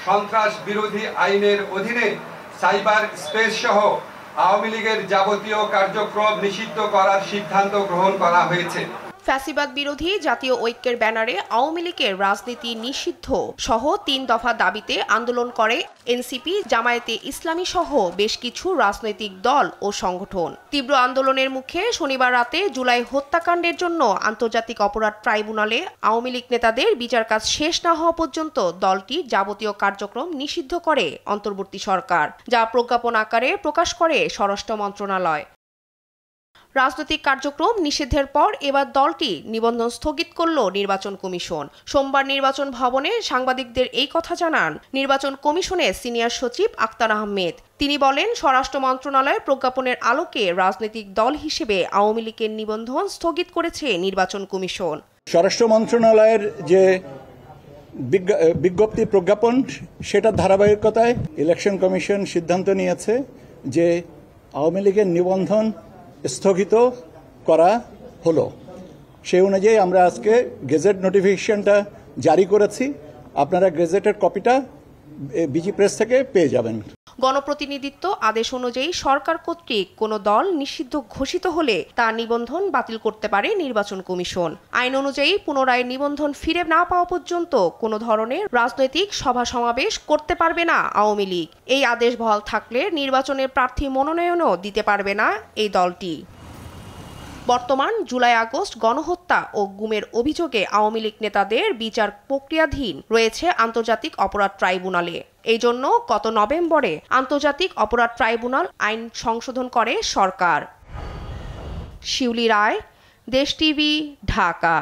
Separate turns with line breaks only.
সন্ত্রাস বিরোধী আইনের অধীনে সাইবার স্পেস সহ আওয়ামী লীগের যাবতীয় কার্যক্রম নিষিদ্ধ করার সিদ্ধান্ত গ্রহণ করা হয়েছে।
ফ্যাসিবাদ বিরোধী জাতীয় ঐক্যের ব্যানারে আওয়ামী লীগের রাজনীতি নিষিদ্ধ সহ ৩ দফা দাবিতে আন্দোলন করে এনসিপি, জামায়াতে ইসলামী সহ বেশ কিছু রাজনৈতিক দল ও সংগঠন। তীব্র আন্দোলনের মুখে শনিবার রাতে জুলাই হত্যাকাণ্ডের জন্য আন্তর্জাতিক অপরাধ ট্রাইব্যুনালে আওয়ামী লীগ নেতাদের বিচার কাজ শেষ না হওয়া পর্যন্ত দলটির যাবতীয় কার্যক্রম নিষিদ্ধ করে অন্তর্বর্তী সরকার, যা প্রজ্ঞাপন আকারে প্রকাশ করে স্বরাষ্ট্র মন্ত্রণালয়। রাজনৈতিক কার্যক্রম নিষিদ্ধের পর এবার দলটি নিবন্ধন স্থগিত করল নির্বাচন কমিশন। সোমবার নির্বাচন ভবনে সাংবাদিকদের এই কথা জানান নির্বাচন কমিশনের সিনিয়র সচিব আক্তার আহমেদ। তিনি বলেন, স্বরাষ্ট্র মন্ত্রণালয়ের প্রজ্ঞাপনের আলোকে রাজনৈতিক দল হিসেবে আওয়ামী লীগের নিবন্ধন স্থগিত করেছে নির্বাচন কমিশন।
স্বরাষ্ট্র মন্ত্রণালয়ের যে বিজ্ঞপ্তি প্রজ্ঞাপন, সেটার ধারাবাহিকতায় ইলেকশন কমিশন সিদ্ধান্ত নিয়েছে যে আওয়ামী লীগের নিবন্ধন স্থগিত করা হলো। সেই অনুযায়ী আমরা আজকে গেজেট নোটিফিকেশনটা জারি করেছি। আপনারা গেজেটের কপিটা বিজি প্রেস থেকে পেয়ে যাবেন।
গণপ্রতিনিধিত্ব আদেশ অনুযায়ী সরকার কর্তৃক কোনো দল নিষিদ্ধ ঘোষিত হলে তার নিবন্ধন বাতিল করতে পারে নির্বাচন কমিশন। আইন অনুযায়ী পুনরায় নিবন্ধন ফিরে না পাওয়া পর্যন্ত কোনো ধরনের রাজনৈতিক সভা সমাবেশ করতে পারবে না আওয়ামী লীগ। এই আদেশ বহাল থাকলে নির্বাচনের প্রার্থী মনোনয়নও দিতে পারবে না এই দলটি। বর্তমান জুলাই-আগস্ট গণহত্যা ও গুমের অভিযোগে আওয়ামী লীগ নেতাদের বিচার প্রক্রিয়াধীন রয়েছে আন্তর্জাতিক অপরাধ ট্রাইব্যুনালে। এই জন্য গত নভেম্বরে আন্তর্জাতিক অপরাধ ট্রাইব্যুনাল আইন সংশোধন করে সরকার। শিউলি রায়, দেশ টিভি, ঢাকা।